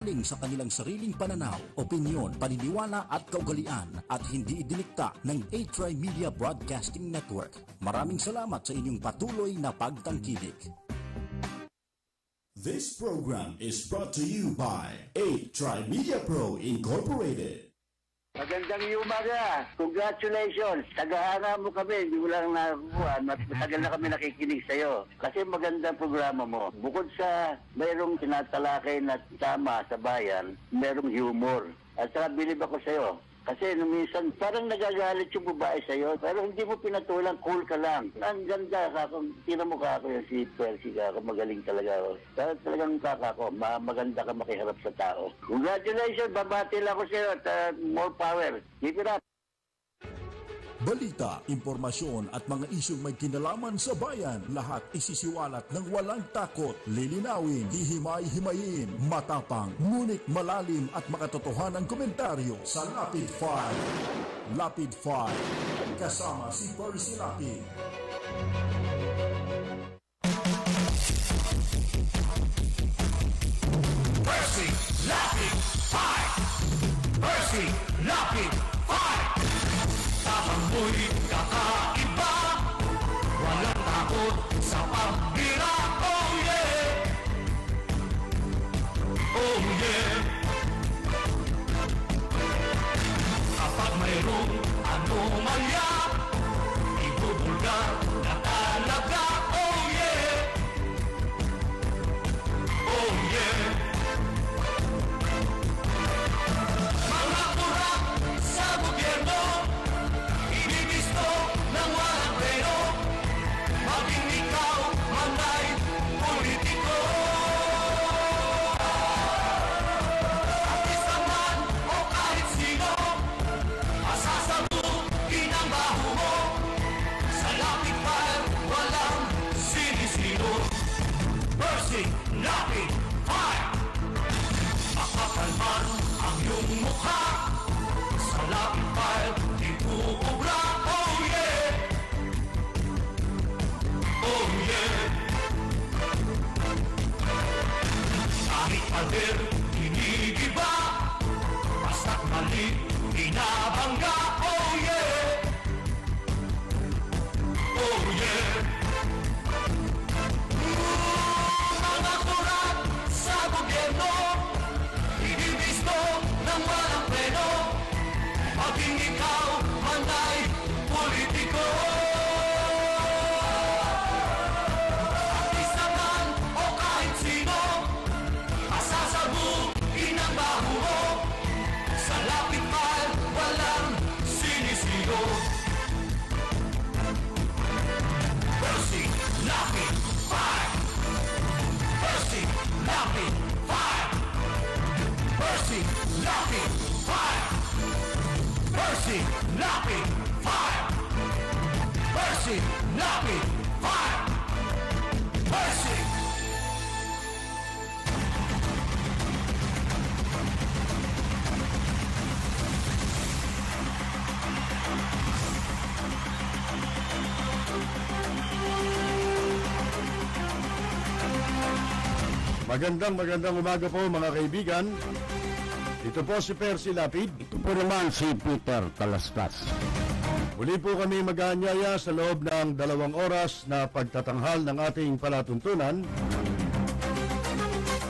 sa kanilang sariling pananaw, opinyon, paniniwala at kaugalian at hindi idinikta ng A-Tri Media Broadcasting Network. Maraming salamat sa inyong patuloy na pagtangkilik. This program is brought to you by A-Tri Media Pro Incorporated. Magandang umaga. Congratulations. Tagahanga mo kami. Hindi mo lang nakakuha. Matagal na kami nakikinig sa'yo. Kasi magandang programa mo. Bukod sa mayroong tinatalakay na tama sa bayan, mayroong humor. At saka bilib ako sa'yo. Kasi minsan parang nagagalit yung babae sa'yo, pero hindi mo pinatulang, cool ka lang. Ang ganda ka, kung tira mo ka ako yung si Percy ka, magaling talaga. Pero talagang kakako, maganda ka makiharap sa tao. Congratulations, babati lang ako sa'yo at more power. Keep it up. Balita, impormasyon at mga isyong may kinalaman sa bayan, lahat isisiwalat ng walang takot, lilinawin, hihimay-himayin, matapang, ngunit malalim at makatotohanang komentaryo sa Lapid 5. Lapid 5, kasama si Percy Lapid. Percy Lapid 5! Percy Lapid 5! Tapang mo'y kakaiba, walang takot sa pagbira. Oh yeah! Oh yeah! Kapag mayroong anomalya, ibubulgar na talaga. Oh yeah! Oh yeah! Mga kurak sa gobyerno, ibibisto ng walang preno, maging ikaw man ay politiko. Artista man o kahit sino, masasabukin ang baho mo. Sa Lapid 5, walang sinisino. Percy Lapid 5! Makapal man ang iyong mukha, sa Lapid 5, di uubra. Oh yeah! Oh yeah! Kahit pader, inigiba, basta't mali, binabangga. Oh yeah! Oh yeah! Mga kurat sa gobyerno, ibibisto ng walang preno, maging ikaw man ay politiko. Artista man o kahit sino, masasabukin ang baho mo. Sa Lapid 5, walang sinisino. Percy Lapid 5! Percy Lapid 5! Percy Lapid 5! Percy Lapid 5! Percy Lapid 5! Percy! Magandang umaga po mga kaibigan. Ito po si Percy Lapid. Ito po naman si Peter Talastas. Muli po kami mag-aanyaya sa loob ng 2 oras na pagtatanghal ng ating palatuntunan.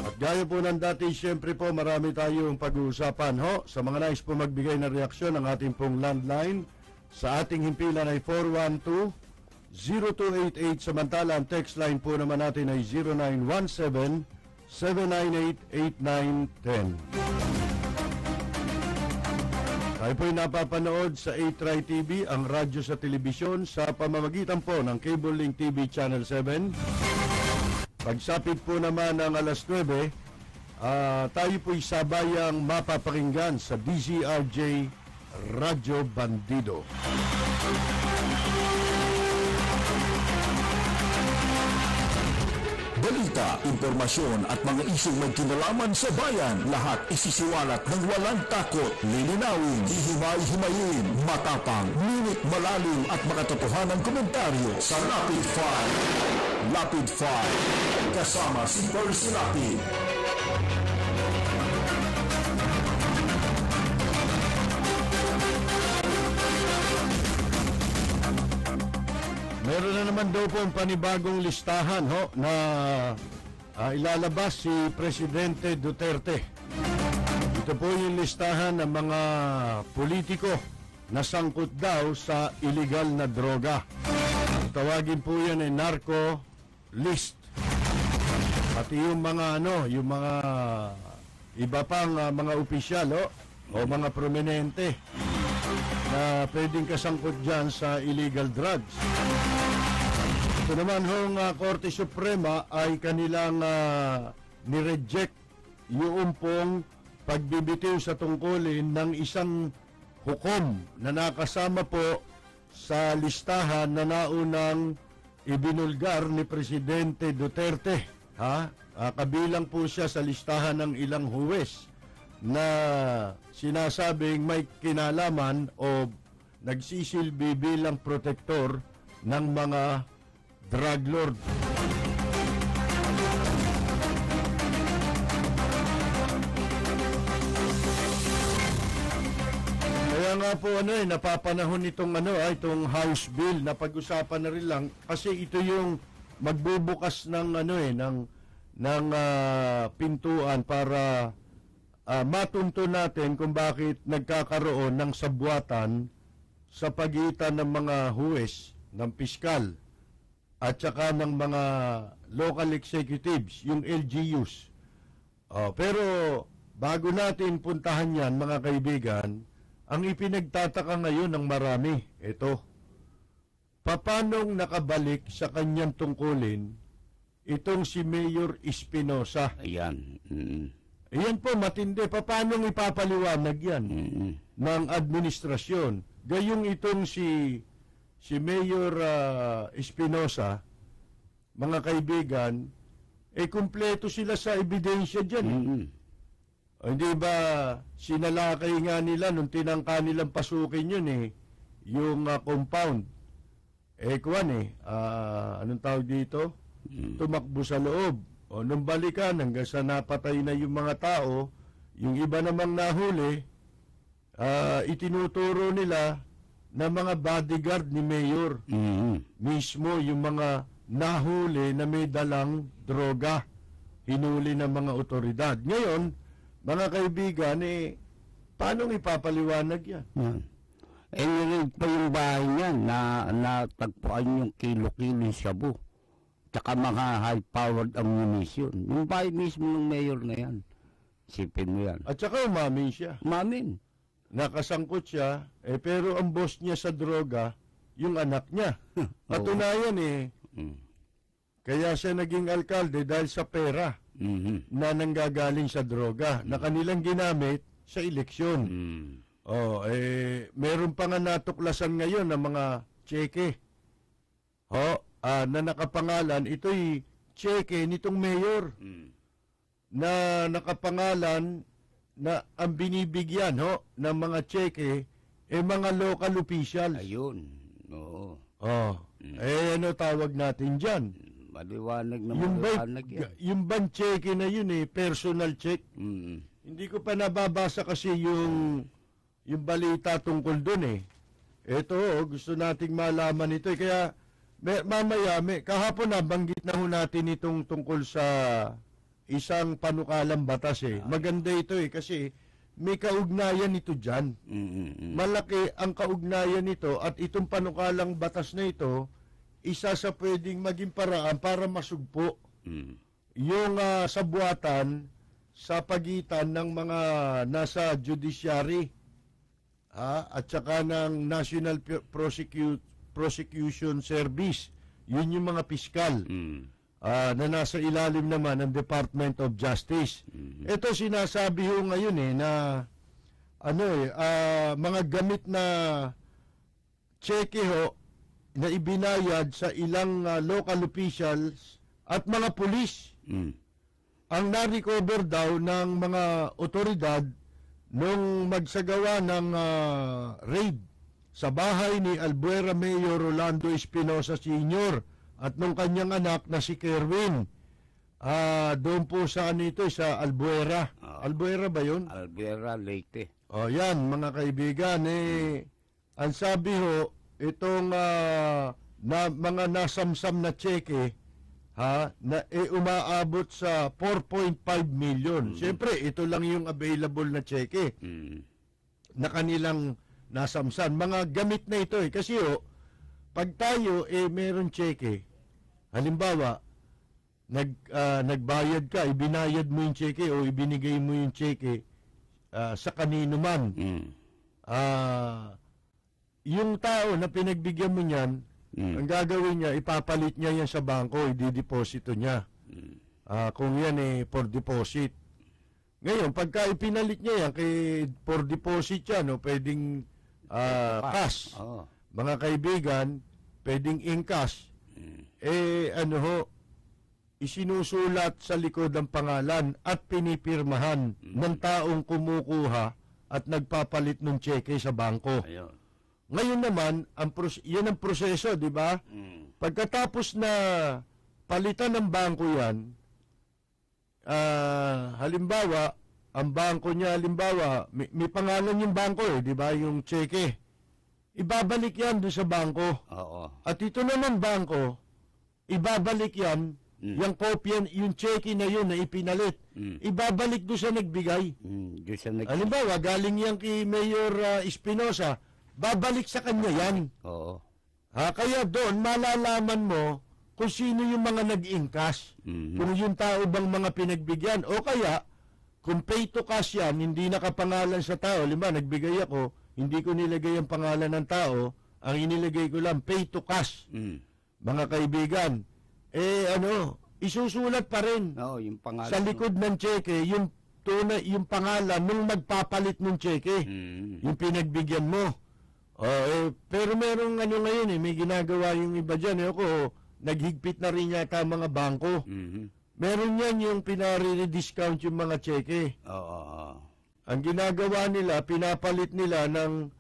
At gaya po ng dati, siyempre po marami tayong pag-uusapan ho. Sa mga nais po magbigay ng reaksyon ng ating pong landline, sa ating himpilan ay 412-0288. Samantala ang text line po naman natin ay 0917-798-8910. Tayo po'y napapanood sa A-Tri TV, ang radyo sa telebisyon, sa pamamagitan po ng Cable Link TV Channel 7. Pagsapit po naman ng alas 9, tayo po'y sabayang mapapakinggan sa DZRJ Radyo Bandido. Balita, impormasyon at mga isyong may kinalaman sa bayan, lahat isisiwalat ng walang takot, lilinawin, hihimay-himayin, matapang, ngunit malalim at makatotohanang komentaryo sa Lapid 5. Lapid 5, kasama si Percy Lapid. naman daw po ang panibagong listahan na ilalabas si Presidente Duterte. Ito po yung listahan ng mga politiko na sangkot daw sa illegal na droga. Tawagin po yan ay narco list. Pati yung mga yung mga iba pang mga opisyal o mga prominente na pwedeng kasangkot dyan sa illegal drugs. Ito naman hong Korte Suprema ay kanilang nireject yung pong pagbibitiw sa tungkulin ng isang hukom na nakasama po sa listahan na naunang ibinulgar ni Presidente Duterte. Kabilang po siya sa listahan ng ilang huwes na sinasabing may kinalaman o nagsisilbi bilang protektor ng mga drug lord. Kaya nga po napapanahon itong itong House Bill na pag-usapan na rin lang kasi ito yung magbubukas ng pintuan para matunto natin kung bakit nagkakaroon ng sabwatan sa pagitan ng mga huwes, ng piskal at saka ng mga local executives, yung LGUs. Pero bago natin puntahan yan, mga kaibigan, ang ipinagtataka ngayon ng marami, ito, papanong nakabalik sa kanyang tungkulin itong si Mayor Espinosa. Ayan. Ayan po, matindi. Papanong ipapaliwanag yan ng administrasyon? Gayong itong si Mayor Espinosa, mga kaibigan, kumpleto sila sa ebidensya dyan. Hindi ba sinalakay nga nila nung tinangka nilang pasukin yun yung compound. Anong tawag dito? Tumakbo sa loob. O nung balikan hanggang sa napatay na yung mga tao, yung iba namang nahuli, itinuturo nila na mga bodyguard ni Mayor. Mismo yung mga nahuli na may dalang droga, hinuli ng mga otoridad. Ngayon, mga kaibigan, paano ipapaliwanag yan? Narinig pa yung bahay niyan na natagpuan yung kilo-kilo shabu. Tsaka mga high-powered ammunition. Yung bahay mismo ng mayor na yan. Sipin mo yan. At saka umamin siya. Umamin. Nakasangkot siya, pero ang boss niya sa droga, yung anak niya. Patunayan kaya siya naging alkalde dahil sa pera na nanggagaling sa droga na kanilang ginamit sa eleksyon. Meron pa nga natuklasan ngayon ng mga tseke. Na nakapangalan, ito'y tseke nitong mayor na nakapangalan na ang binibigyan ng mga tseke mga local officials. Ayun. Oo. Ano tawag natin dyan? Maliwanag na maliwanag yan. Yung bang tseke na yun personal check. Hindi ko pa nababasa kasi yung balita tungkol dun Ito, gusto nating malaman ito Kaya mamaya, kahapon nabanggit na ho natin itong tungkol sa isang panukalang batas Maganda ito kasi may kaugnayan ito dyan. Malaki ang kaugnayan nito at itong panukalang batas na ito, isa sa pwedeng maging paraan para masugpo yung sabwatan sa pagitan ng mga nasa judiciary at saka ng National Prosecution Service. Yun yung mga piskal na nasa ilalim naman ng Department of Justice. Ito sinasabi ho ngayon na mga gamit na cheque na ibinayad sa ilang local officials at mga pulis. Ang na-recover daw ng mga otoridad nung magsagawa ng raid sa bahay ni Albuera Mayor Rolando Espinosa Sr. at nung kanyang anak na si Kerwin. Doon po sa sa Albuera. Albuera ba yun? Albuera, Leyte. Yan mga kaibigan. Ang sabi itong na mga nasamsam na cheque na umaabot sa 4.5 million. Siyempre, ito lang yung available na cheque na kanilang nasamsan. Mga gamit na ito kasi pag tayo meron cheque, halimbawa, nagbayad ka, ibinayad mo yung cheque o ibinigay mo yung cheque sa kanino man. Yung tao na pinagbigyan mo niyan, ang gagawin niya, ipapalit niya yan sa bangko, i-deposito niya. Kung yan for deposit. Ngayon, pagka ipinalit niya yan, for deposit yan, pwedeng cash. Mga kaibigan, pwedeng in cash. Isinusulat sa likod ang pangalan at pinipirmahan ng taong kumukuha at nagpapalit ng cheque sa bangko. Ngayon naman, yan ang proseso, di ba? Pagkatapos na palitan ng bangko yan, halimbawa, ang bangko niya, halimbawa, may pangalan yung bangko di ba? Yung cheque. Ibabalik yan doon sa bangko. At ito naman bangko, ibabalik yan, yung kopya, yung cheque na yun na ipinalit, ibabalik doon sa nagbigay. Halimbawa, galing yan kay Mayor Espinosa, babalik sa kanya yan. Kaya doon, malalaman mo kung sino yung mga nag-ingkas. Kung yung tao bang mga pinagbigyan. O kaya, kung pay to cash yan, hindi nakapangalan sa tao. Halimbawa, nagbigay ako, hindi ko nilagay ang pangalan ng tao, ang inilagay ko lang, pay to cash. Mga kaibigan, isusulat pa rin yung pangalan sa likod ng cheque, yung pangalan nung magpapalit ng cheque, yung pinagbigyan mo. Pero merong ngayon may ginagawa yung iba dyan. Ako, naghigpit na rin yata mga bangko. Meron yan yung pinare-discount yung mga cheque. Ang ginagawa nila, pinapalit nila ng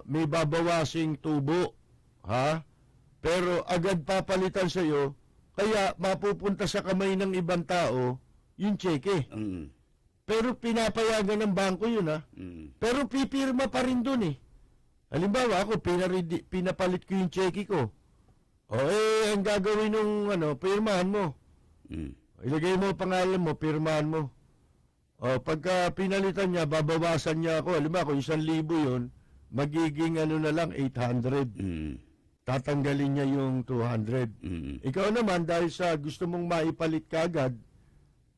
may babawasing tubo. Pero agad papalitan sa'yo, kaya mapupunta sa kamay ng ibang tao yung cheque. Pero pinapayagan ng bangko yun Pero pipirma pa rin dun Halimbawa ako, pinapalit ko yung cheque ko. Ang gagawin nung pirmahan mo. Ilagay mo pangalan mo, pirmahan mo. Pagka pinalitan niya, babawasan niya ako. Halimbawa, kung 1,000 yun, magiging na lang, 800. Tatanggalin niya yung 200. Ikaw naman, dahil sa gusto mong maipalit kagad,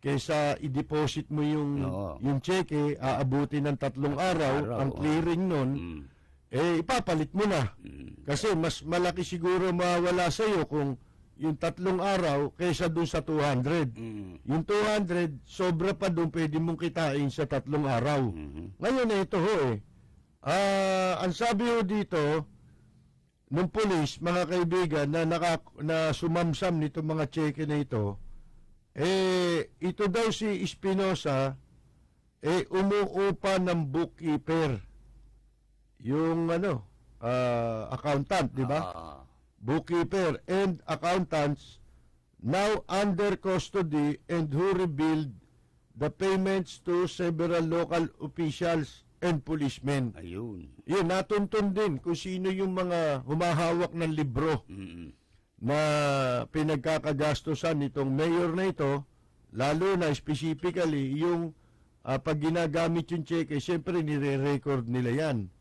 kaysa i-deposit mo yung cheque, aabutin ng 3 araw, ang clearing nun, ipapalit mo na. Kasi mas malaki siguro mawala sa iyo kung yung 3 araw kaysa dun sa 200. Yung 200, sobra pa dun, pwede mong kitain sa 3 araw. Ngayon ito ang sabi dito, ng pulis, mga kaibigan, na sumamsam nito mga cheque na ito, ito daw si Espinosa, umuupa ng bookkeeper. Yung accountant, di ba? Bookkeeper and accountants now under custody and who revealed the payments to several local officials and policemen. Ayun. Yun, natuntun din kung sino yung mga humahawak ng libro na pinagkakagastosan nitong mayor na ito, lalo na specifically yung pag ginagamit yung cheque, siyempre nire-record nila yan.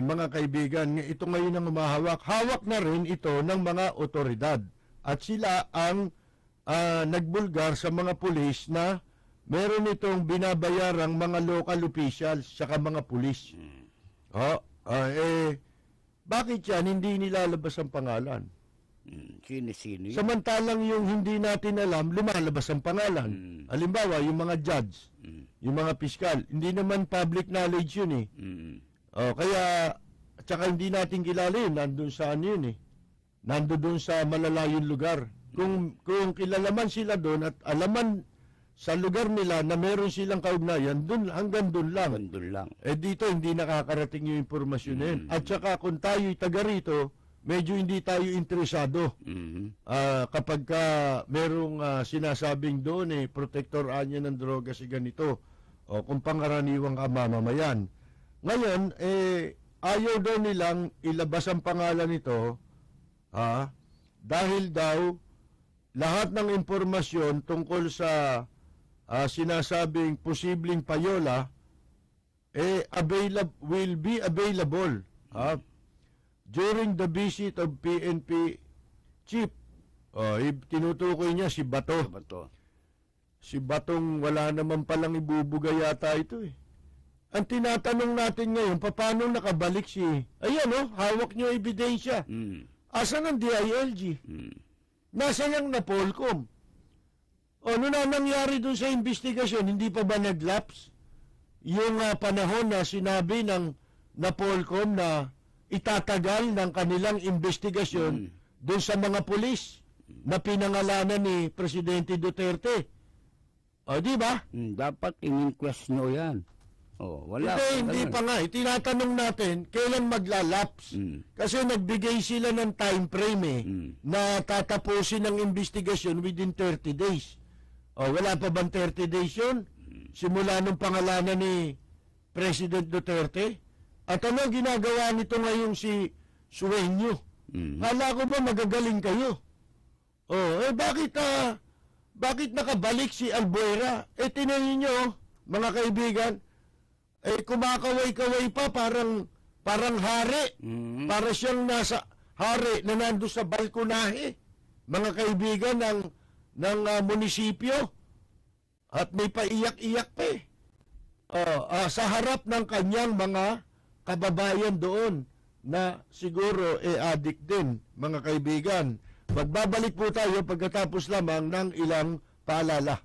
Mga kaibigan, ito ngayon ang humahawak. Hawak na rin ito ng mga otoridad. At sila ang nagbulgar sa mga pulis na meron itong binabayarang mga local officials saka mga pulis. Bakit yan hindi nilalabas ang pangalan? Sino-sino yun? Samantalang yung hindi natin alam, lumalabas ang pangalan. Halimbawa, yung mga judge, yung mga piskal, hindi naman public knowledge yun kaya, tsaka hindi natin kilala yun, nandun sa yun nandun sa malalayong lugar. Kung kilala man sila doon at alaman sa lugar nila na meron silang kaugnayan, hanggang doon lang. Dito hindi nakakarating yung impormasyon na yun. At tsaka kung tayo'y taga rito, medyo hindi tayo interesado. Kapag merong sinasabing doon protector anya ng droga si ganito, o kung pangaraniwang mamamayan. Ngayon, ayaw daw nilang ilabas ang pangalan nito dahil daw lahat ng impormasyon tungkol sa sinasabing posibleng payola will be available during the visit of PNP chief. Tinutukoy niya si Bato. Si Batong wala naman palang ibubuga yata ito eh. Ang tinatanong natin ngayon, paano nakabalik si... Ayan hawak niyo ebidensya. Asan ang DILG? Nasaan ang Napolcom? Ano na nangyari dun sa investigasyon? Hindi pa ba nag-lapse? Yung panahon na sinabi ng Napolcom na itatagal ng kanilang investigasyon dun sa mga pulis na pinangalanan ni Presidente Duterte. Di ba? Dapat in-inquest nyo yan. Wala. Hindi pa nga. Tinatanong natin, kailan maglalaps? Kasi nagbigay sila ng time frame na tatapusin ang investigasyon within 30 days. Wala pa bang 30 days yun? Simula nung pangalanan ni President Duterte? At ano ginagawa nito ngayon si Sueño? Hala ko ba magagaling kayo? Bakit nakabalik si Albuera? Tinayin nyo, mga kaibigan, kumakaway-kaway pa, parang hari. Para siyang nasa hari na nando sa balkonahe, mga kaibigan ng munisipyo. At may paiyak-iyak pa sa harap ng kanyang mga kababayan doon na siguro addict din, mga kaibigan. Magbabalik po tayo pagkatapos lamang ng ilang paalala.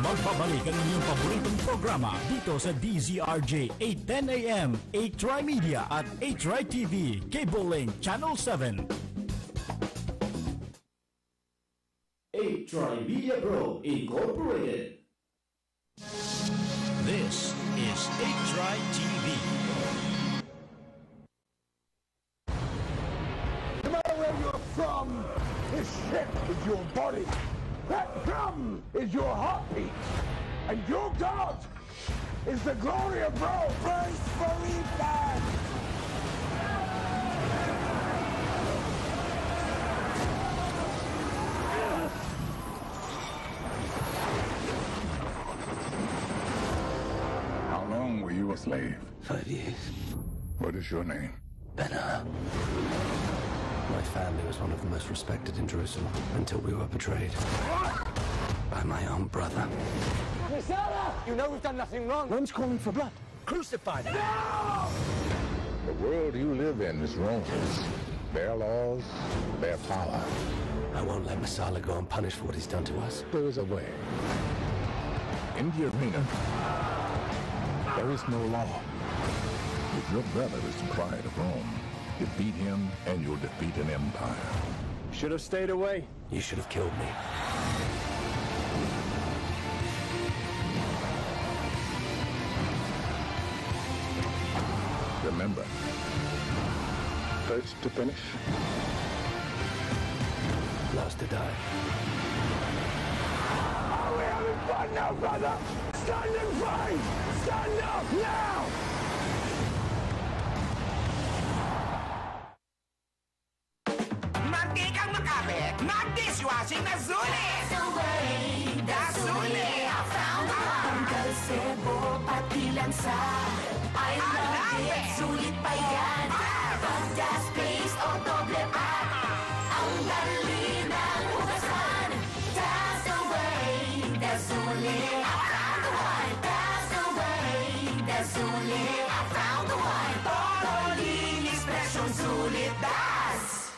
Magbabalik ang inyong paboritong programa dito sa DZRJ 810 AM, 8 Media at 8 TV, Cable Link Channel 7. 8 Media Pro Incorporated. This is 8 TV. No matter where you're from, this ship is your body. That drum is your heartbeat. And your God is the glory of bro. First believe that. How long were you a slave? 5 years. What is your name? Ben-Hur. My family was one of the most respected in Jerusalem until we were betrayed by my own brother. You know we've done nothing wrong. Rome's calling for blood. Crucify them. The world you live in is Rome. Their laws, their power. I won't let Messala go unpunished for what he's done to us. There is a way. In the arena, there is no law. If your brother is the pride of Rome, defeat him and you'll defeat an empire. Should have stayed away. You should have killed me. Remember, first to finish, Last to die. Are we having fun now, brother? Stand and fight! Stand up now! Mantikang makapit, mag-dishwashing na sulit! The sulit! I found one! Kalsebo, pati lansa. I love it! Sulit pa yan! Pagdas paste o doble pa. Ang dali ng hugasan. That's the way! The sulit! I found the one! That's the way! The sulit! I found the one! Todo linis, presyong sulit, das!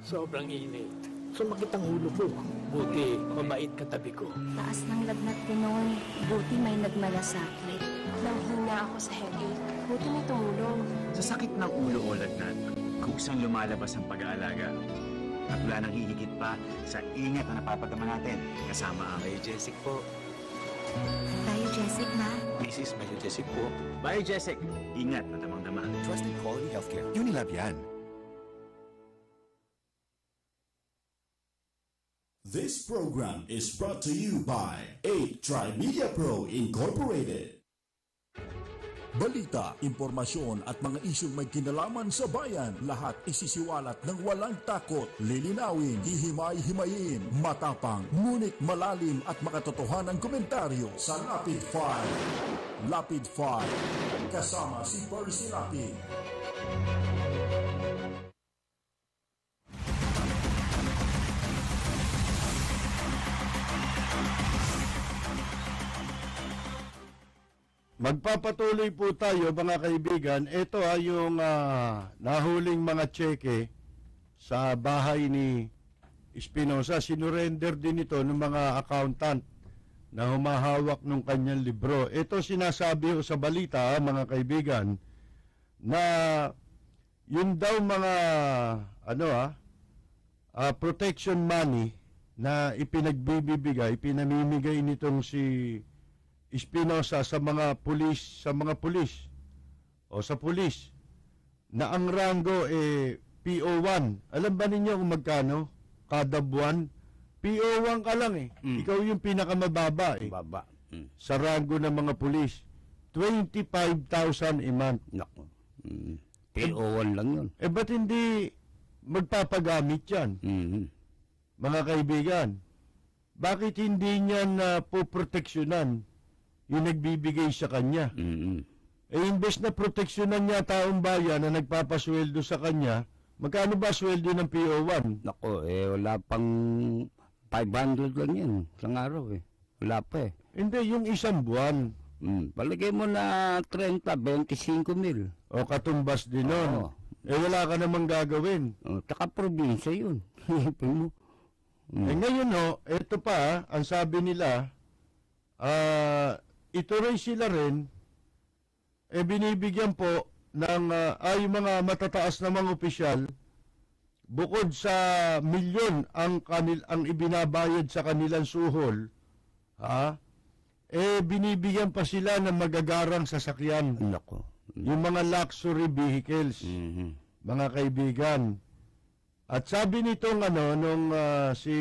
Sobrang init. Sumakit ang ulo ko. Buti, mabait katabi ko. Taas ng lagnat ko noon. Buti may nagmalasakit. Nanghina ako sa headache. Buti may tumulong. Sa sakit ng ulo o lagnat, kusang lumalabas ang pag-aalaga. At wala nang hihigit pa sa ingat na napapadama natin kasama ang Biojesic po. Biojesic na? Mrs. Biojesic po. Biojesic, ingat na damang-dama. Trusted quality healthcare. Unilab yan. This program is brought to you by 8 Media Pro Incorporated. balita, impormasyon at mga isyong may kinalaman sa bayan. Lahat isisiwalat ng walang takot, lilinawin, hihimay-himayin, matapang, ngunit malalim at makatotohanang komentaryo sa Lapid 5. Lapid 5, kasama si Percy Lapid. Magpapatuloy po tayo mga kaibigan. Ito ay yung nahuling mga tseke sa bahay ni Espinosa. Sinurrender din ito ng mga accountant na humahawak ng kanyang libro. Ito sinasabi ko sa balita mga kaibigan na yung daw mga protection money na pinamimigay nitong si Espinosa sa mga pulis o sa pulis na ang rango PO1. Alam ba ninyo kung magkano kada buwan? PO1 ka lang Ikaw yung pinakamababa Baba. Sa rango ng mga pulis. 25,000 a month. Nako. PO1 lang yun. Ba't hindi magpapagamit yan? Mga kaibigan, bakit hindi niya na poproteksyonan yung nagbibigay sa kanya? Imbes na proteksyonan niya taong bayan na nagpapasweldo sa kanya, magkano ba sweldo ng PO1? Nako, wala pang 500 lang yan isang araw Wala pa Hindi, yung isang buwan. Palagay mo na 30, 25 mil. O katumbas din nun. Wala ka namang gagawin. Taka probinsya yun. Ngayon ito pa, ang sabi nila, ito rin sila rin, binibigyan po ng yung mga matataas na mga opisyal, bukod sa milyon ang ibinabayad sa kanilang suhol, binibigyan pa sila ng magagarang sasakyan. Nako. Yung mga luxury vehicles, mga kaibigan. At sabi nitong si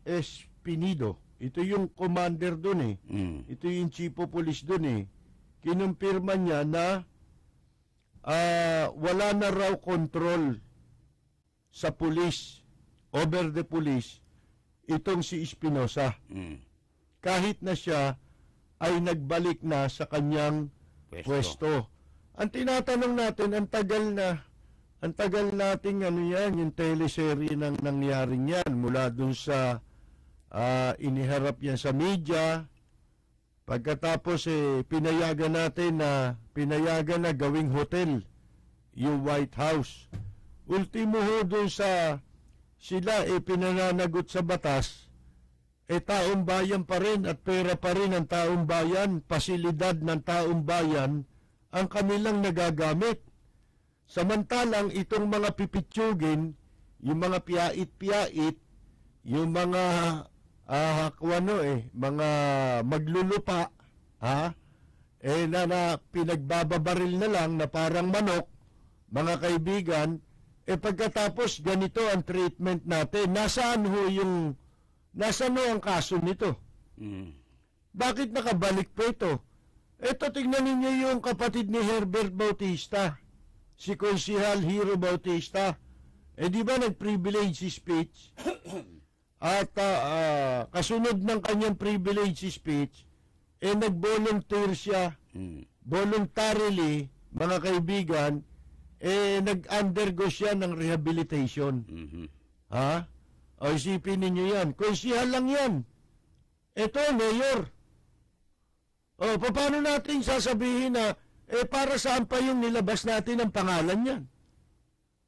Espinido, ito yung commander doon ito yung chief of police doon kinumpirma niya na wala na raw control sa police, over the police, itong si Espinosa. Kahit na siya ay nagbalik na sa kanyang pwesto. Ang tinatanong natin, ang tagal nating yung teleserye nang nangyaring yan mula dun sa iniharap yan sa media. Pagkatapos pinayagan na gawing hotel yung White House. Ultimo dun sa sila pinananagot sa batas, taong bayan pa rin at pera pa rin ng taong bayan, pasilidad ng taong bayan ang kanilang nagagamit. Samantalang itong mga pipitsugin, yung mga piyait-piyait, yung mga mga maglulupa, na pinagbababaril na lang na parang manok, mga kaibigan, pagkatapos ganito ang treatment natin. Nasaan ang kaso nito? Bakit nakabalik po ito? Ito, tignan ninyo yung kapatid ni Herbert Bautista, si Konsihal Hero Bautista. Di ba nag-privilege speech? At kasunod ng kanyang privilege speech, nag-volunteer siya, voluntarily, mga kaibigan, nag-undergo siya ng rehabilitation. O isipin ninyo yan. Konsihal lang yan. Ito, mayor. O, paano natin sasabihin na, para saan pa yung nilabas natin ang pangalan niyan?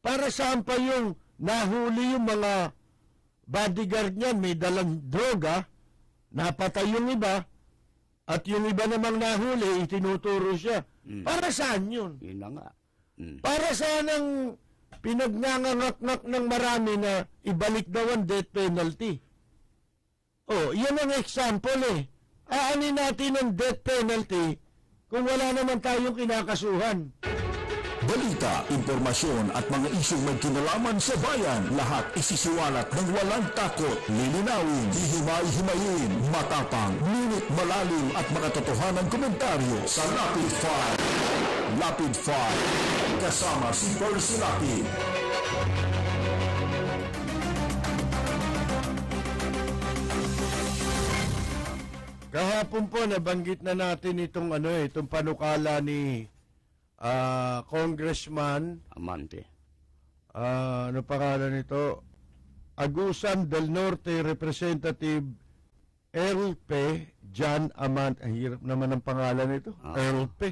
Para saan pa yung nahuli yung mga bodyguard niyan, may dalang droga, napatay yung iba, at yung iba namang nahuli, itinuturo siya. Para saan yun? Yun na nga. Para saan ang pinagnangangaknak ng marami na ibalik daw ang death penalty? Yan ang example Aanin natin ang death penalty kung wala naman tayong kinakasuhan. balita, impormasyon at mga isyong may kinalaman sa bayan, lahat isisiwalat ng walang takot, lilinawin, hihimay-himayin, matapang, ngunit malalim at makatotohanang komentaryo sa Lapid 5. Lapid 5, kasama si Percy Lapid. Kahapon po nabanggit na natin itong itong panukala ni Congressman Amante. Ano pangalan nito? Agusan del Norte Representative Earl P. John Amante. Ang hirap naman ang pangalan nito. Earl P.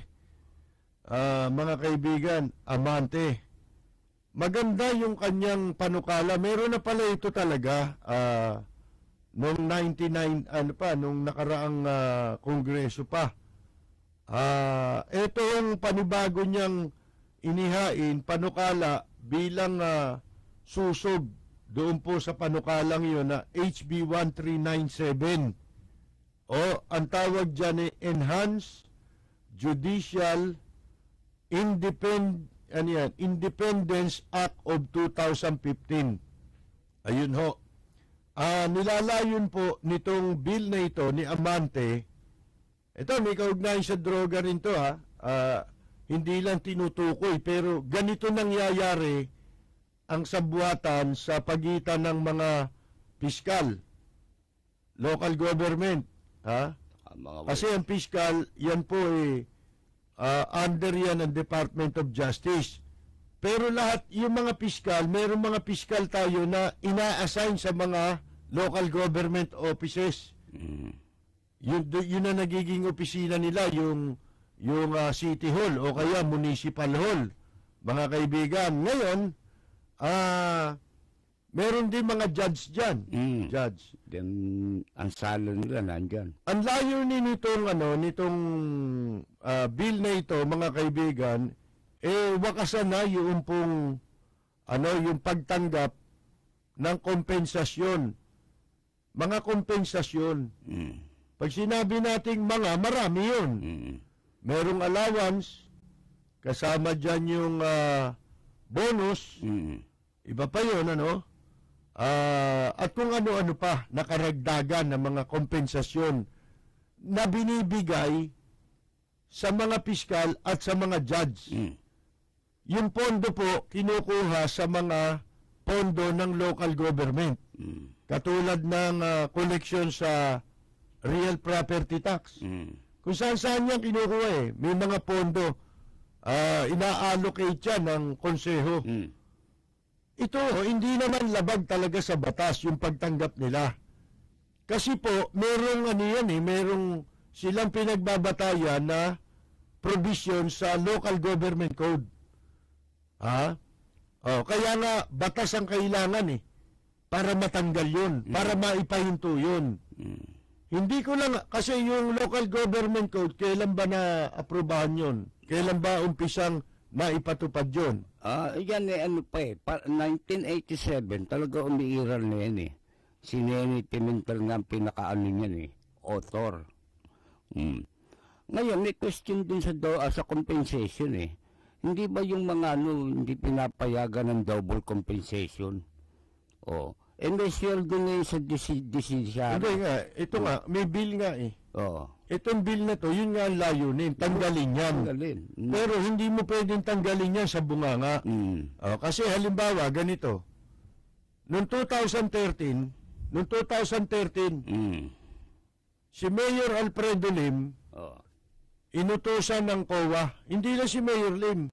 Mga kaibigan, Amante. Maganda yung kanyang panukala. Meron na pala ito talaga. Noong 99, nung nakaraang kongreso pa. Ito ang panibago niyang inihain, panukala, bilang susog doon po sa panukalang yun na HB 1397. Ang tawag dyan ay Enhanced Judicial Independence Act of 2015. Ayun ho. Nilalayon po nitong bill na ito ni Amante, ito may kaugnayan sa droga rin to hindi lang tinutukoy, pero ganito nangyayari ang sabwatan sa pagitan ng mga piskal, local government, kasi ang piskal, yan po under yan ang Department of Justice. Pero lahat, yung mga piskal, mayroong mga piskal tayo na ina-assign sa mga local government offices. Yun na nagiging opisina nila, yung City Hall o kaya Municipal Hall. Mga kaibigan, ngayon, meron din mga judge dyan. Judge. Then, ang salon nila nandyan. Ang layo nitong bill na ito, mga kaibigan, wakasan na yung pong yung pagtanggap ng kompensasyon. Mga kompensasyon. Pag sinabi nating marami yun. Merong allowance, kasama dyan yung bonus, iba pa yun, at kung ano-ano pa, nakaragdagan ng mga kompensasyon na binibigay sa mga piskal at sa mga judge. Yung pondo po, kinukuha sa mga pondo ng local government. Katulad ng collection sa real property tax. Kung saan-saan yan kinukuha may mga pondo, ina-allocate yan ng konseho. Ito, hindi naman labag talaga sa batas yung pagtanggap nila. Kasi po, merong merong silang pinagbabatayan na provision sa local government code. Kaya nga, batas ang kailangan para matanggal yun, para maipahinto yun. Hindi ko lang, kasi yung local government code, kailan ba na-aprobahan yun? Kailan ba umpisang maipatupad yun? Yan 1987, talaga umiiral na yan Si Nene Pimentel nga ang pinakaano niyan author. Ngayon, may question din sa compensation Hindi ba yung mga hindi pinapayagan ng double compensation? May sweldo ngayon sa decision. Hindi nga, ito nga, may bill nga Itong bill na to, yun nga ang layunin, tanggalin yan. Pero hindi mo pwedeng tanggalin yan sa bunganga. Kasi halimbawa, ganito, noong 2013, si Mayor Alfredo Lim, inutusan ng COA, hindi lang si Mayor Lim.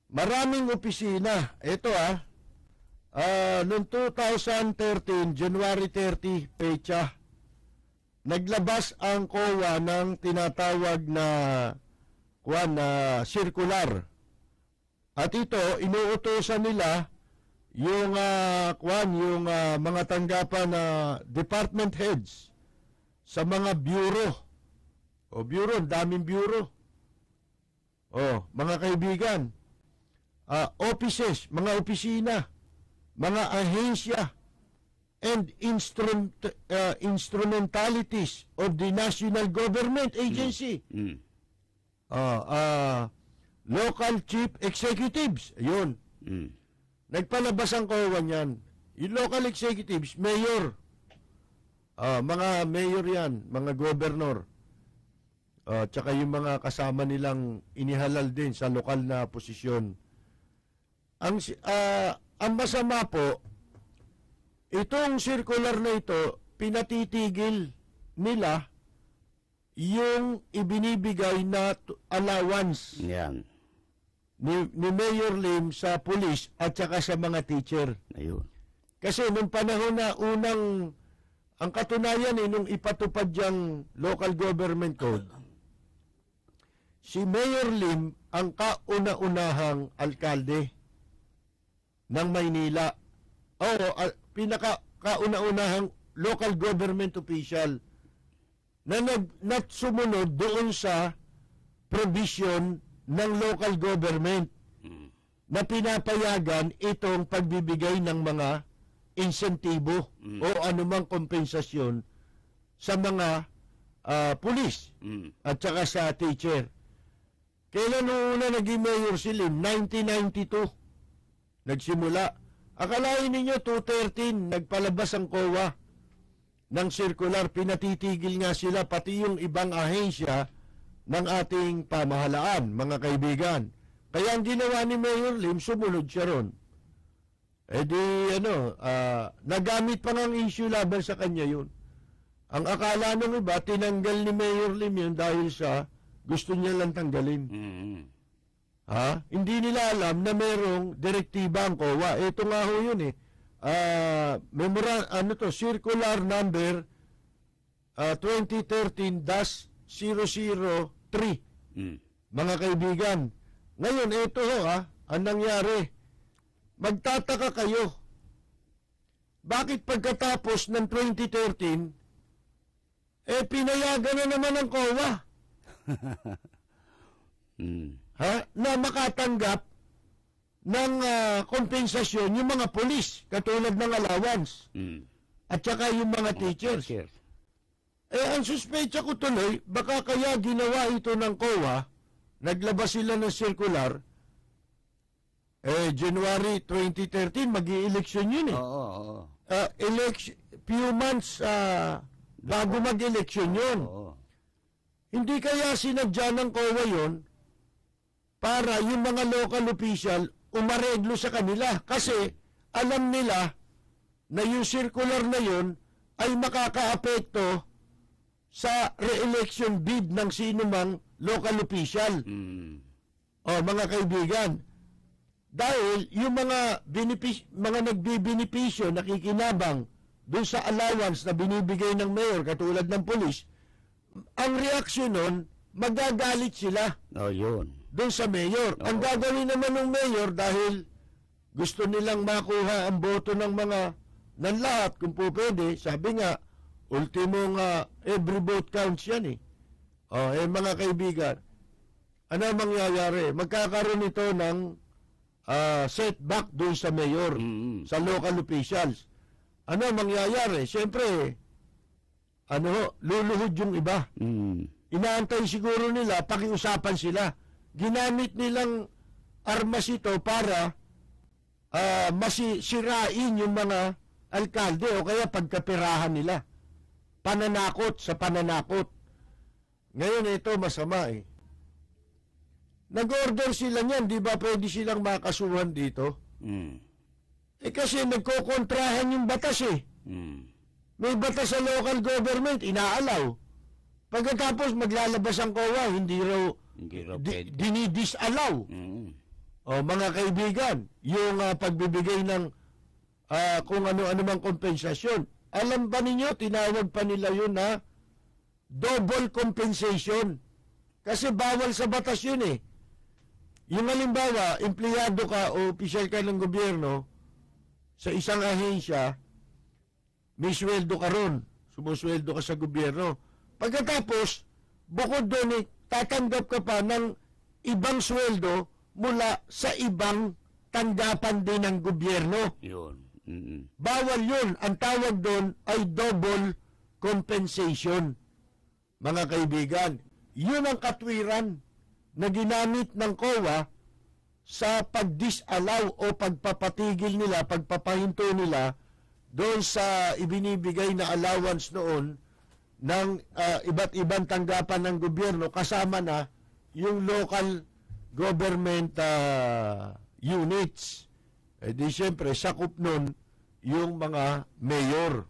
Maraming opisina. Ito noong 2013, January 30, pecha, naglabas ang COA ng tinatawag na circular. At ito, inuutosan nila yung mga tanggapan na department heads sa mga bureau. Daming bureau. Mga kaibigan, offices, mga opisina, mga ahensya, and instrumentalities of the national government agency. local chief executives. Ayun. Nagpalabas ang COA niyan. Yung local executives, mayor. Mga mayor yan, mga governor. Tsaka yung mga kasama nilang inihalal din sa lokal na posisyon. Ang masama po, itong circular na ito, pinatitigil nila yung ibinibigay na allowance ni Mayor Lim sa pulis at saka sa mga teacher. Ayun. Kasi nung panahon na ang katunayan nung ipatupad yung local government code, si Mayor Lim ang kauna-unahang alkalde ng Maynila. Pinaka-kauna-unahang local government official na sumunod doon sa provision ng local government na pinapayagan itong pagbibigay ng mga insentibo o anumang kompensasyon sa mga pulis at saka sa teacher. Kailan noong una naging mayor si Lim? 1992. Nagsimula. Akalain ninyo, 2013, nagpalabas ang COA ng circular. Pinatitigil nga sila, pati yung ibang ahensya ng ating pamahalaan, mga kaibigan. Kaya ang ginawa ni Mayor Lim, sumunod siya ron. Nagamit pa ng issue laban sa kanya yun. Ang akala ng iba, tinanggal ni Mayor Lim yun dahil sa gusto niya lang tanggalin. Hindi nila alam na merong direktiba ang COA. Ito nga ho yun circular number 2013-003. Mga kaibigan, ngayon ito ho ang nangyari. Magtataka kayo. Bakit pagkatapos ng 2013 pinayagan na naman ang COA? Na makatanggap ng kompensasyon yung mga polis, katulad ng allowance, at saka yung mga teachers. Ang suspecha ko tuloy, baka kaya ginawa ito ng COA, naglabas sila ng circular, January 2013, mag-i-election yun few months bago mag-election yun. Hindi kaya sinadya ng COA yun para yung mga local official umareglo sa kanila. Kasi alam nila na yung circular na yun ay makakaapekto sa re-election bid ng sinumang local official. Mga kaibigan, dahil yung mga nagbibinipisyo, nakikinabang doon sa allowance na binibigay ng mayor, katulad ng polis, ang reaksyon nun, magagalit sila. Yun. Doon sa mayor. Ang gagawin naman ng mayor, dahil gusto nilang makuha ang boto ng lahat, kung po pwede, sabi nga, ultimo nga, every vote counts yan mga kaibigan, ano mangyayari? Magkakaroon ito ng setback doon sa mayor, sa local officials. Ano mangyayari? Siyempre, luluhod yung iba. Inaantay siguro nila, pakiusapan sila. Ginamit nilang armas ito para masirain yung mga alkalde o kaya pagkapirahan nila. Pananakot sa pananakot. Ngayon ito masama Nag-order sila niyan, di ba pwede silang makasuhan dito? Kasi nagkokontrahan yung batas May batas sa local government, inaalaw. Pagkatapos maglalabas ang COA, hindi raw dinidisallow. Mga kaibigan, yung pagbibigay ng kung ano-ano mang kompensasyon. Alam ba ninyo, tinawag pa nila yun na double compensation. Kasi bawal sa batas yun Yung halimbawa, empleyado ka o opisyal ka ng gobyerno sa isang ahensya, may sweldo ka ron. Sumusweldo ka sa gobyerno. Pagkatapos, bukod doon tatanggap ka pa ng ibang sweldo mula sa ibang tanggapan din ng gobyerno. Yun. Bawal yun. Ang tawag doon ay double compensation. Mga kaibigan, yun ang katwiran na ginamit ng COA sa pag-disallow o pagpapatigil nila, pagpapahinto nila doon sa ibinibigay na allowance noon ng iba't ibang tanggapan ng gobyerno, kasama na yung local government units. Eh di siyempre, sakop nun yung mga mayor.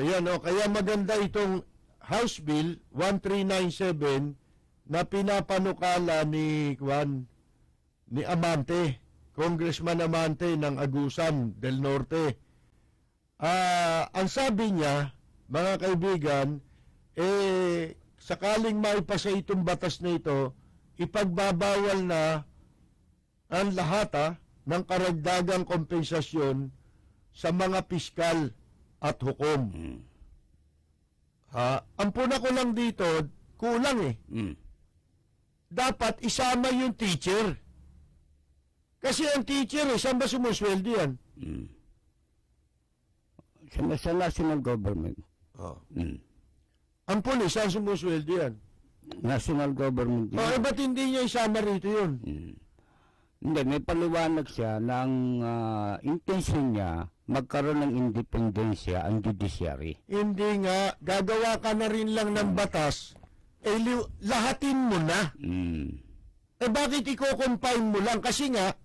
Yan, kaya maganda itong House Bill 1397 na pinapanukala ni Amante, Congressman Amante ng Agusan del Norte. Ang sabi niya, mga kaibigan, sakaling maipasa itong batas na ito, ipagbabawal na ang lahat ng karagdagang kompensasyon sa mga piskal at hukom. Ang puna ko lang dito, kulang Dapat isama yung teacher. Kasi ang teacher, saan ba sumusweldo yan? Sa national government. Ang pulis, saan sumusweldo yan? National government. Ba't hindi niya isama rito yun? Hindi, may paliwanag siya ng intention niya magkaroon ng independensya ang judiciary. Hindi nga, gagawa ka na rin lang ng batas, lahatin mo na. Bakit i-confine mo lang? Kasi nga,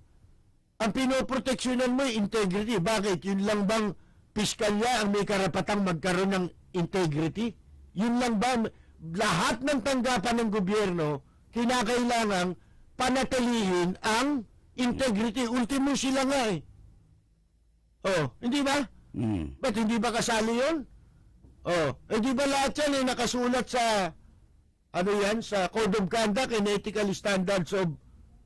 ang pinoproteksyonan mo yung integrity. Bakit? Yun lang bang piskalya ang may karapatang magkaroon ng integrity? Yun lang ba? Lahat ng tanggapan ng gobyerno, kinakailangang panatilihin ang integrity. Ultimo sila nga hindi ba? Ba't hindi ba kasali yun? Hindi ba lahat yan nakasulat sa sa Code of Conduct and Ethical Standards of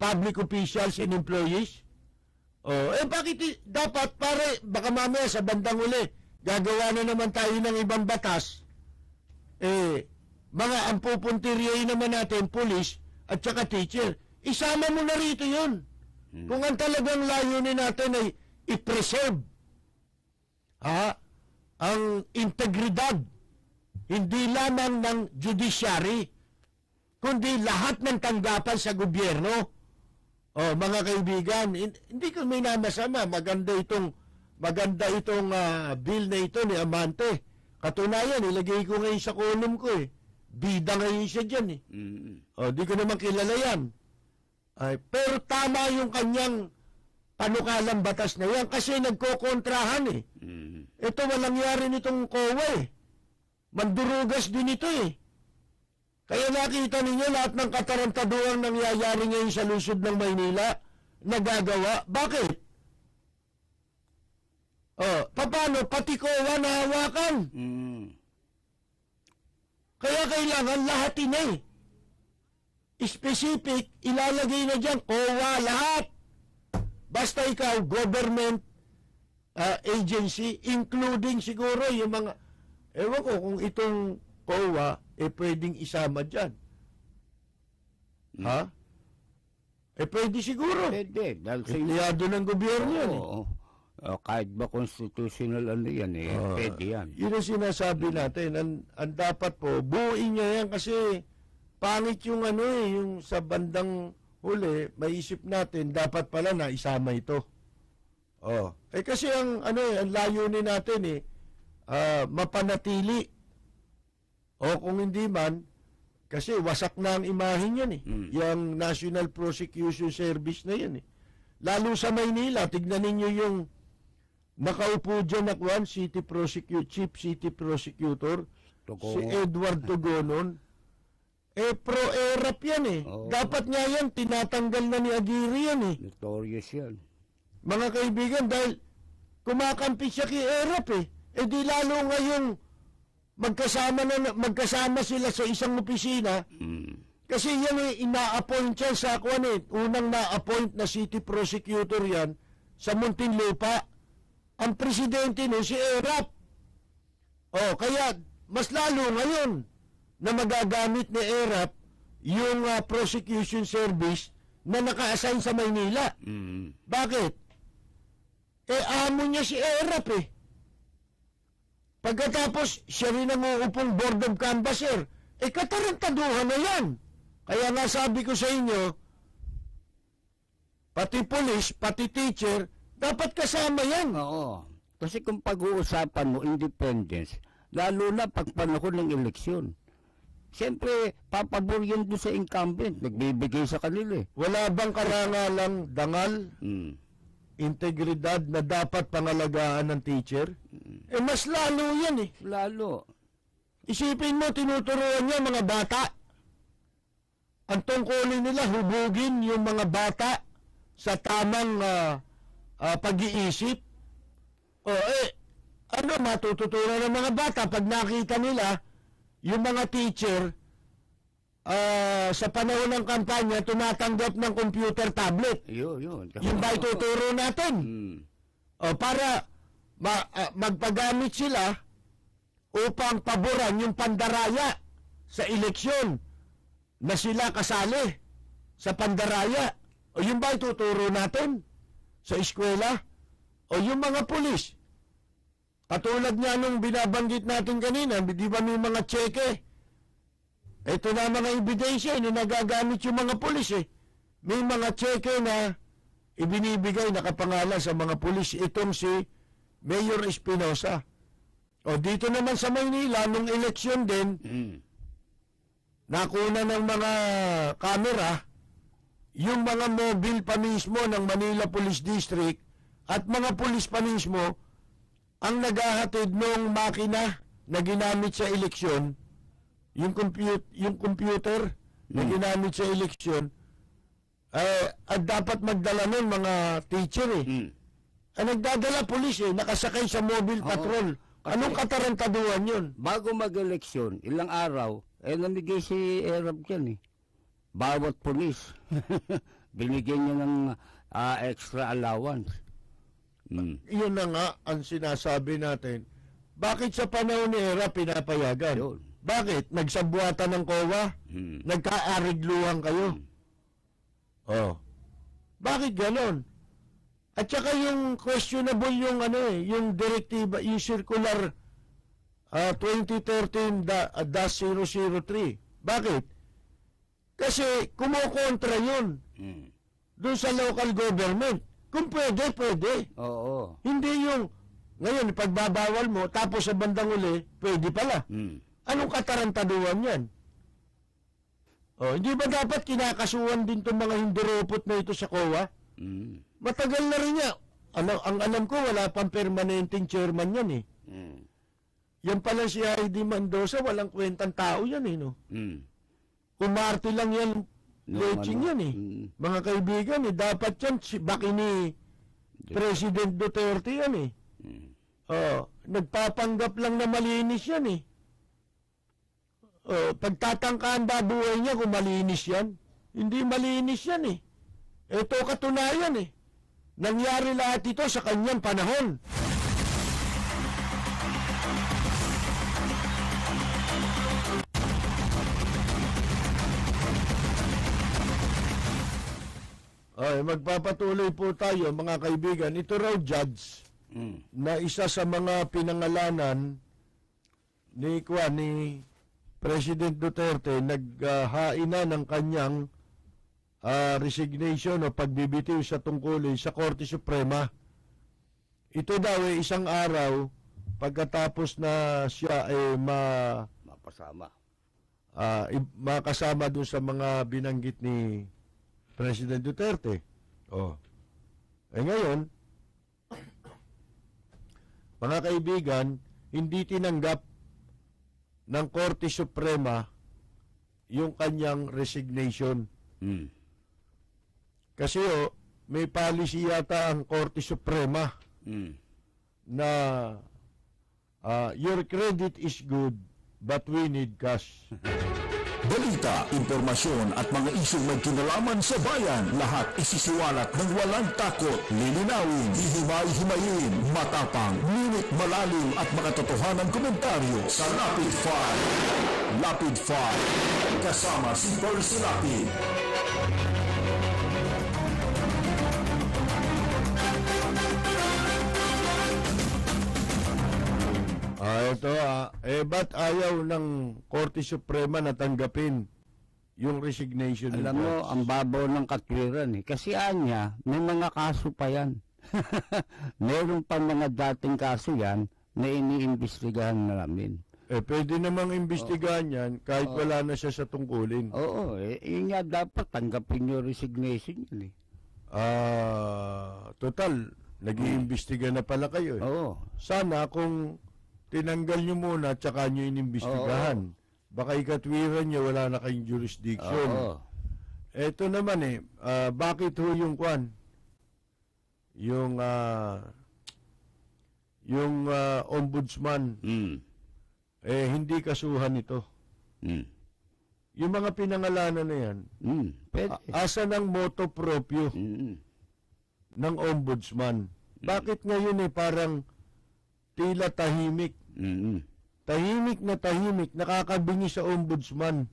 Public Officials and Employees? Bakit dapat baka mamaya sa bandang uli, gagawa na naman tayo ng ibang batas. Mga ampupuntiryahin naman natin, police at saka teacher. Isama mo na rito yun. Kung ang talagang layunin natin ay i-preserve ang integridad, hindi lamang ng judiciary, kundi lahat ng tanggapan sa gobyerno. Mga kaibigan, hindi ko may namasama. Maganda itong bill na ito ni Amante. Katunayan, ilagay ko ngayon sa column ko Bida ngayon siya dyan di ko naman kilala yan. Pero tama yung kanyang panukalang batas na yan kasi nagkokontrahan Ito walang yari nitong COA Mandurugas din ito Kaya nakita ninyo lahat ng katarantaduang nangyayari ngayon sa lungsod ng Maynila nagagawa. Bakit? Paano? Pati COA nahawakan. Kaya kailangan lahatin Specific, ilalagay na dyan, COA lahat. Basta ikaw, government agency, including siguro yung mga, ewan ko kung itong COA, pwedeng isama dyan. Pwede siguro. Pwede. Empleyado ng gobyerno yan kahit ba constitutional yan pwede yan. Yun ang sinasabi natin. Ang dapat po, buuin niya yan kasi pangit yung yung sa bandang huli, maisip natin, dapat pala na isama ito. Kasi ang layunin natin mapanatili. Kung hindi man, kasi wasak na ang imahin yan Yung National Prosecution Service na yan Lalo sa Maynila, tignan ninyo yung nakaupo dyan na Chief City Prosecutor, si Edward Tugonon. Pro-ERAP yan Dapat nga yan, tinatanggal na ni Aguirre yan Notorious yan. Mga kaibigan, dahil kumakampi siya kay ERAP di lalo ngayong magkasama sila sa isang opisina. Kasi yan ina-appoint siya sa unang na-appoint na city prosecutor yan sa Muntinlupa. Ang presidente si ERAP. Kaya mas lalo ngayon na magagamit ni ERAP yung prosecution service na naka-assign sa Maynila. Bakit? amo niya si Erap Pagkatapos, siya rin ang uupong board of canvasser. Katarantaduhan na yan. Kaya nga sabi ko sa inyo, pati police, pati teacher, dapat kasama yan. Oo. Kasi kung pag-uusapan mo independence, lalo na pag panahon ng eleksyon, siyempre, papabor yun doon sa incumbent. Nagbibigay sa kanila Wala bang karangalang dangal, integridad na dapat pangalagaan ng teacher? Mas lalo yan Lalo. Isipin mo, tinuturuan niya mga bata. Ang tungkulin nila, hubugin yung mga bata sa tamang pag-iisip. Ano matututunan ng mga bata pag nakita nila yung mga teacher sa panahon ng kampanya tumatanggap ng computer tablet. Yun. Yung ba ituturo natin? Para magpagamit sila upang paboran yung pandaraya sa eleksyon na sila kasali sa pandaraya. Yung ba ituturo natin sa eskwela? O yung mga pulis? Katulad nga nung binabanggit natin kanina, di ba may mga tseke? Ito na mga ebidensya na nagagamit yung mga pulis May mga tseke na ibinibigay nakapangalan sa mga pulis. Itong si Mayor Espinosa. Dito naman sa Maynila, nung eleksyon din, nakuna ng mga kamera, yung mga mobile pa mismo ng Manila Police District at mga pulis pa mismo ang naghahatid ng makina na ginamit sa eleksyon, yung computer na ginamit sa eleksyon, at dapat magdala nun mga teacher Ang nagdadala pulis nakasakay sa mobile patrol. Anong katarantaduhan yun? Bago mag-eleksyon, ilang araw, namigay si Erap dyan Bawat pulis. Binigyan niya ng extra allowance. Yun na nga ang sinasabi natin. Bakit sa panahon ni Erap pinapayagan? Bakit? Nagsabuatan ng COA? Nagkaarigluhan kayo? Bakit ganon? At saka yung questionable yung yung direktiba, yung circular 2013-003. Bakit? Kasi kumukontra yun doon sa local government. Kung pwede, pwede. Oo. Hindi yung ngayon pagbabawal mo tapos sa bandang uli, pwede pala. Anong katarantaduhan yan? Hindi ba dapat kinakasuhan din itong mga hindiropot na ito sa COA? Matagal na rin niya. Ang alam ko, wala pang permanenteng chairman yan Yan pala si Heidi Mendoza, walang kwentang tao yan Umarte lang yan, leching yan Mga kaibigan dapat yan, baki ni President Duterte yan nagpapanggap lang na malinis yan pagtatangkaan ba buhay niya kung malinis yan? Hindi malinis yan Ito katunayan Nangyari lahat ito sa kanyang panahon. Magpapatuloy po tayo mga kaibigan. Ito raw judge na isa sa mga pinangalanan ni President Duterte naghain na ng kanyang resignation o pagbibitiw sa tungkulin sa Korte Suprema. Ito daw isang araw pagkatapos na siya makasama doon sa mga binanggit ni President Duterte. Ngayon, mga kaibigan, hindi tinanggap ng Korte Suprema yung kanyang resignation. Kasi may policy yata ang Korte Suprema na your credit is good but we need cash. Balita, impormasyon at mga isyong may kinalaman sa bayan, lahat isisiwalat ng walang takot, lilinawin, hihimay-himayin, matapang, ngunit malalim at makatotohanang komentaryo sa Rapid Fire. Rapid Fire, kasama si Percy Lapid. ba't ayaw ng Korte Suprema na tanggapin yung resignation? Alam mo, ang babaw ng katwiran eh. Kasi anya, may mga kaso pa yan. Meron pa mga dating kaso yan na iniimbestigahan namin. Pwede namang imbestigahan yan kahit wala na siya sa tungkulin. Oo, yun nga dapat tanggapin yung resignation yun eh. Total, nag-iimbestiga na pala kayo eh. Oo. Sana kung tinanggal nyo muna at saka nyo inimbestigahan. Baka ikatwiran nyo, wala na kayong jurisdiction. Eto naman bakit ho yung kwan? Yung ombudsman, hindi kasuhan ito. Yung mga pinangalanan na yan, asa ng moto proprio ng ombudsman? Bakit ngayon parang tila tahimik? Tahimik, nakakabingi sa ombudsman.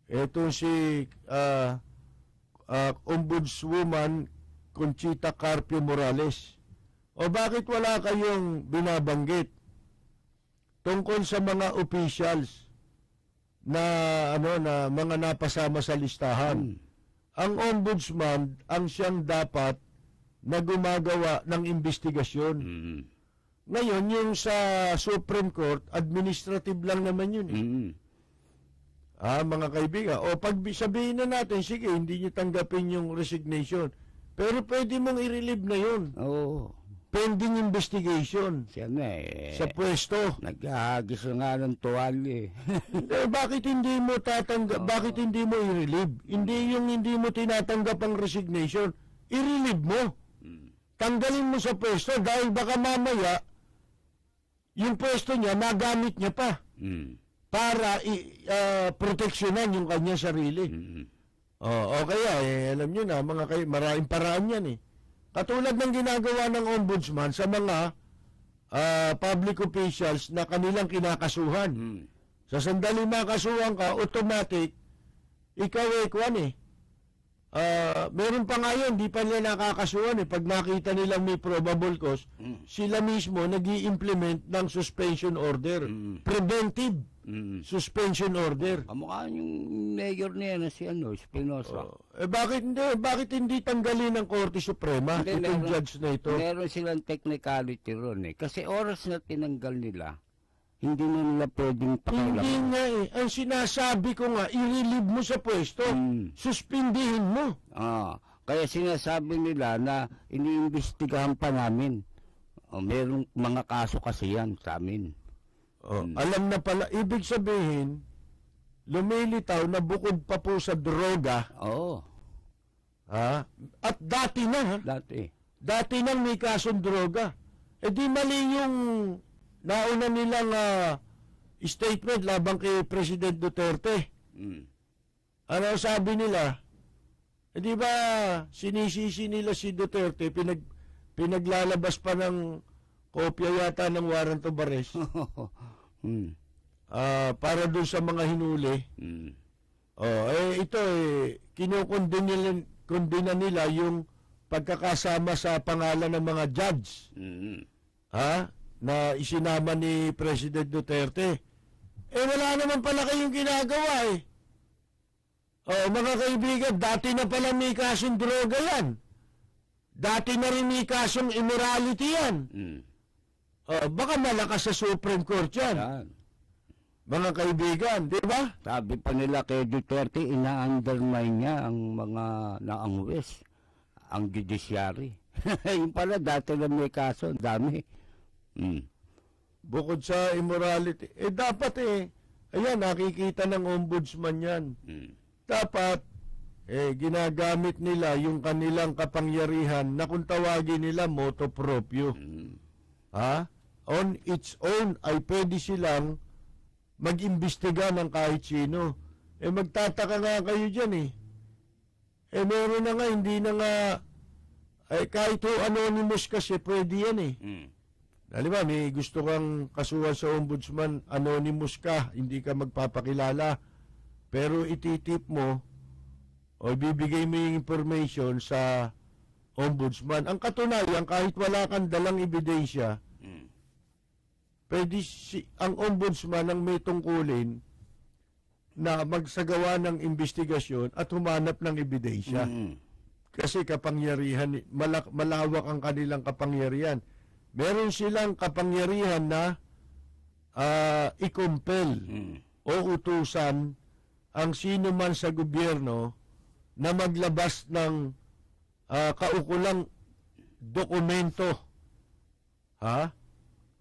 Ito si ombudswoman Conchita Carpio Morales. O bakit wala kayong binabanggit tungkol sa mga officials na na mga napasama sa listahan? Ang ombudsman ang siyang dapat na gumagawa ng investigasyon. Ngayon, yung sa Supreme Court, administrative lang naman yun. Mga kaibigan, pag sabihin na natin, sige, hindi nyo tanggapin yung resignation, pero pwede mong i-relieve na yun. Pending investigation. Sa pwesto. Naghahagis nga ng tuwalya bakit hindi mo bakit hindi mo i-relieve? Hindi yung hindi mo tinatanggap ang resignation, i-relieve mo. Tanggalin mo sa pwesto dahil baka mamaya yung pwesto niya, magamit niya pa para proteksyonan yung kanya sarili. O kaya, alam nyo na, maraming paraan yan Katulad ng ginagawa ng ombudsman sa mga public officials na kanilang kinakasuhan. Sa sandali makasuhan ka, automatic, ikaw meron pa ngayon, di pa nila nakakasuhan Pag nakita nilang may probable cause, sila mismo nag-i-implement ng suspension order. Preventive suspension order. Kamukha yung mayor niya na si Espinosa. Bakit hindi tanggalin ng Korte Suprema itong judge na ito? Meron silang technicality ron Kasi oras na tinanggal nila, hindi na nila pwedeng pakialaman. Hindi nga Ang sinasabi ko nga, i-relieve mo sa pwesto. Suspindihin mo. Kaya sinasabi nila na iniimbestigahan pa namin. Merong mga kaso kasi yan sa amin. Alam na pala, ibig sabihin, lumilitaw na bukod pa po sa droga. At dati na. Dati nang may kasong droga. Di mali yung nauna nilang statement labang kay President Duterte. Ano sabi nila? Di ba sinisisi nila si Duterte, pinaglalabas pa ng kopya yata ng warrant of arrest para doon sa mga hinuli. Ito kinukondena nila yung pagkakasama sa pangalan ng mga judge na isinama ni President Duterte. Wala naman pala kayong ginagawa mga kaibigan, dati na pala may kasong droga yan. Dati na rin may kasong immorality yan. Baka malakas sa Supreme Court yan. Mga kaibigan, di ba? Sabi pa nila kay Duterte, ina-undermine niya ang mga naangwes, ang judiciary. Yung pala, dati na may kaso, dami. Bukod sa immorality, dapat ayan, nakikita ng ombudsman yan. Dapat, ginagamit nila yung kanilang kapangyarihan na kung tawagin nila motu proprio. On its own ay pwede silang mag-imbestiga ng kahit sino. Magtataka nga kayo dyan meron na nga, hindi na nga kahit anonymous kasi pwede yan Diba, may gusto kang kasuhan sa ombudsman, anonymous ka, hindi ka magpapakilala, pero ititip mo o bibigay mo yung information sa ombudsman. Ang katunayan, kahit wala kang dalang ebidensya, pwede ang ombudsman ang may tungkulin na magsagawa ng investigasyon at humanap ng ebidensya. Kasi kapangyarihan, malawak ang kanilang kapangyarihan. Meron silang kapangyarihan na i-compel o utusan ang sino man sa gobyerno na maglabas ng kaukulang dokumento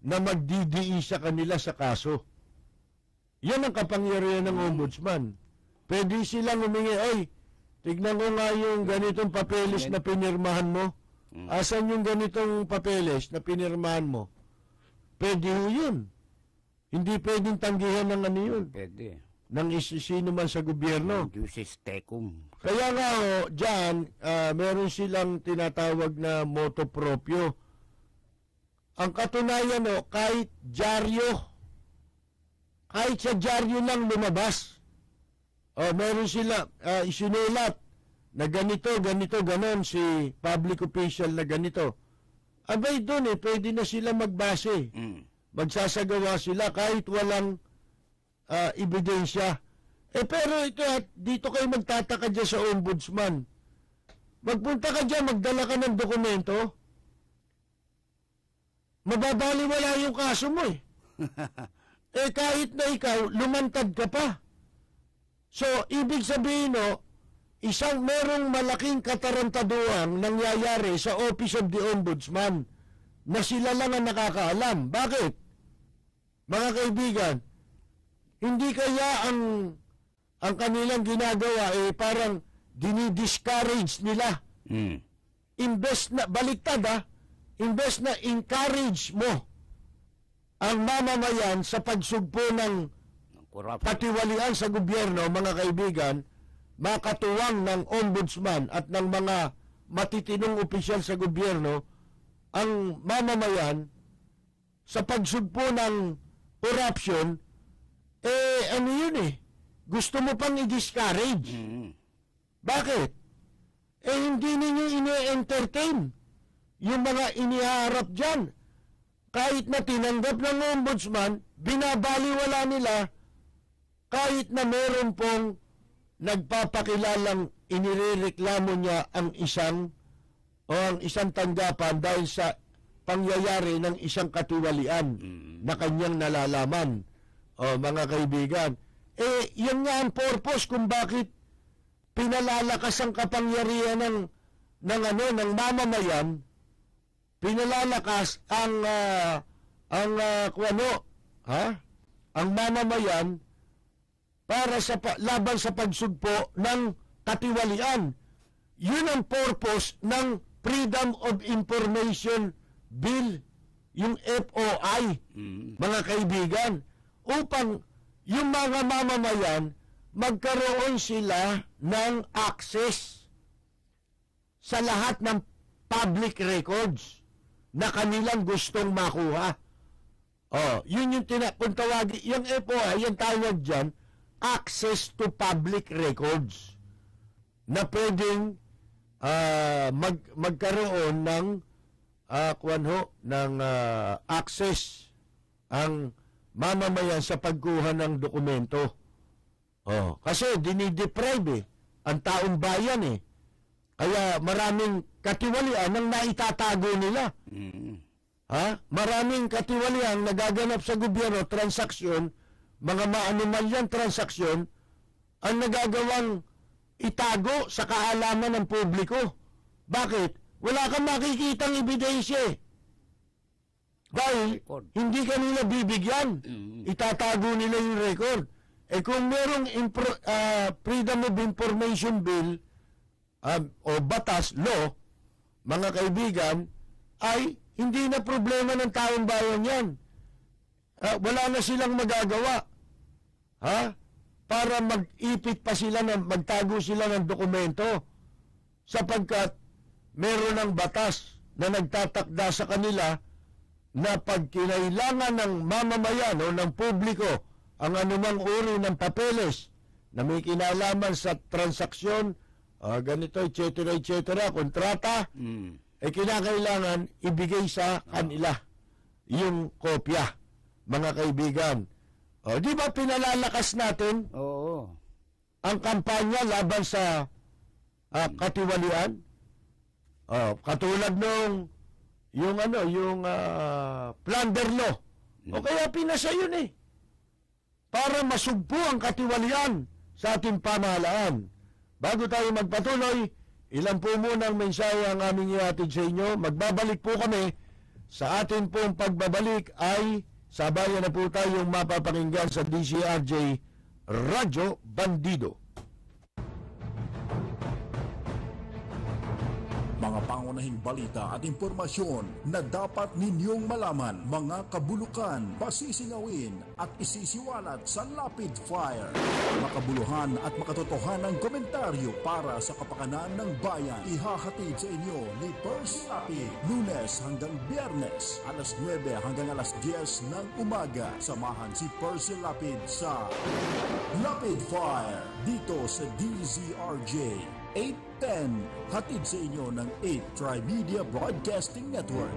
na magdidii sa kanila sa kaso. Yan ang kapangyarihan ng ombudsman. Pwede silang humingi, ay, tignan ko nga yung ganitong papeles na pinirmahan mo. Asan yung ganitong papeles na pinirmahan mo? Pwede yun. Hindi pwedeng tanggihan ng ano yun. Pwede. Ng sino man sa gobyerno. Kaya nga dyan, meron silang tinatawag na moto proprio. Ang katunayan kahit dyaryo, kahit sa dyaryo lang lumabas, meron sila isinulat na ganito, ganon si public official na ganito. Abay doon pwede na sila magbase. Magsasagawa sila kahit walang ebidensya. Pero ito, dito kayo magtataka dyan sa ombudsman. Magpunta ka dyan, magdala ka ng dokumento, mababaliwala yung kaso mo kahit na ikaw, lumantad ka pa. So, ibig sabihin merong malaking katarantaduang nangyayari sa Office of the Ombudsman na sila lang ang nakakaalam. Bakit? Mga kaibigan, hindi kaya ang kanilang ginagawa parang dinidiscourage nila. Imbes na, baliktad imbes na encourage mo ang mamamayan sa pagsugpo ng katiwalian sa gobyerno, mga kaibigan, makatuwang ng ombudsman at ng mga matitinong opisyal sa gobyerno, ang mamamayan sa pagsugpo ng corruption, ano yun gusto mo pang i-discourage. Bakit? Hindi ninyo ini-entertain yung mga iniharap dyan. Kahit na tinanggap ng ombudsman, binabaliwala nila kahit na meron pong nagpapakilalang inirereklamo niya ang isang tanggapan dahil sa pangyayari ng isang katiwalian na kanyang nalalaman. Mga kaibigan, yan nga ang purpose kung bakit pinalalakas ang kapangyarihan ng mamamayan. Pinalalakas ang mamamayan para sa laban sa pagsugpo ng katiwalian. Yun ang purpose ng Freedom of Information Bill, yung FOI, mga kaibigan, upang yung mga mamamayan magkaroon sila ng access sa lahat ng public records na kanilang gustong makuha. Yun yung kung tawagin, yung FOI, yung tawag dyan, access to public records, na pwedeng magkaroon ng access ang mamamayan sa pagkuha ng dokumento. Kasi dinideprive ang taong bayan Kaya maraming katiwalian ang naitatago nila. Maraming katiwalian nagaganap sa gobyerno, transaksyon, mga maanumalyang transaksyon, ang nagagawang itago sa kaalaman ng publiko. Bakit? Wala kang makikitang ebidensya. Dahil hindi ka nila bibigyan. Itatago nila yung record. Kung merong Freedom of Information Bill, o batas, law, mga kaibigan, ay hindi na problema ng taong bayan yan. Wala na silang magagawa. Para mag-ipit pa sila, magtago sila ng dokumento sapagkat meron ng batas na nagtatakda sa kanila na pag kinailangan ng mamamayan o ng publiko ang anumang uri ng papeles na may kinalaman sa transaksyon, ganito, etc., kontrata, kinakailangan ibigay sa kanila yung kopya, mga kaibigan. O, di ba pinalalakas natin ang kampanya laban sa katiwalian? Katulad nung yung plunder law. O kaya pinasa yun eh. Para masugpo ang katiwalian sa ating pamahalaan. Bago tayo magpatuloy, ilan po muna ang mensahe ang aming ihatid sa inyo. Magbabalik po kami. Sa atin pong pagbabalik ay sabayan na po tayong mapapakinggan sa DCRJ Radyo Bandido. Mga pangunahing balita at impormasyon na dapat ninyong malaman, mga kabulukan, pasisingawin at isisiwalat sa Lapid Fire. Makabuluhan at makatotohanang komentaryo para sa kapakanan ng bayan. Ihahatid sa inyo ni Percy Lapid, Lunes hanggang Biyernes, alas 9 hanggang alas 10 ng umaga. Samahan si Percy Lapid sa Lapid Fire dito sa DZRJ 810, hatid sa inyo ng 8 Trimedia Broadcasting Network.